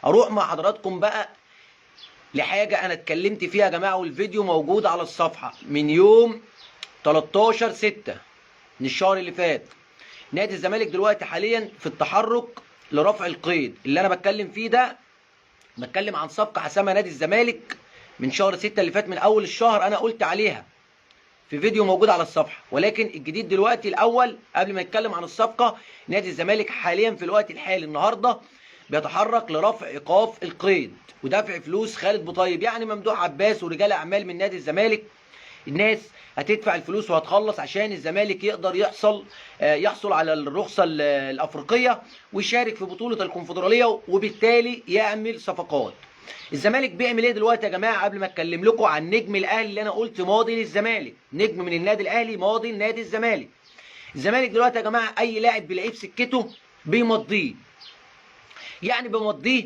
اروح مع حضراتكم بقى لحاجه انا اتكلمت فيها يا جماعه، والفيديو موجود على الصفحه من يوم 13/6 من الشهر اللي فات. نادي الزمالك دلوقتي حاليا في التحرك لرفع القيد. اللي انا بتكلم فيه ده بتكلم عن صفقه حسمها نادي الزمالك من شهر 6 اللي فات، من اول الشهر انا قلت عليها في فيديو موجود على الصفحه. ولكن الجديد دلوقتي الاول قبل ما نتكلم عن الصفقه، نادي الزمالك حاليا في الوقت الحالي النهارده بيتحرك لرفع ايقاف القيد ودفع فلوس خالد بوطيب. يعني ممدوح عباس ورجال اعمال من نادي الزمالك، الناس هتدفع الفلوس وهتخلص عشان الزمالك يقدر يحصل على الرخصه الافريقيه ويشارك في بطوله الكونفدراليه، وبالتالي يعمل صفقات. الزمالك بيعمل ايه دلوقتي يا جماعه؟ قبل ما اتكلم لكم عن نجم الاهلي اللي انا قلت ماضي للزمالك، نجم من النادي الاهلي ماضي لنادي الزمالك. الزمالك دلوقتي يا جماعه اي لاعب بيلاقيه في سكته بيمضيه. يعني بيمضيه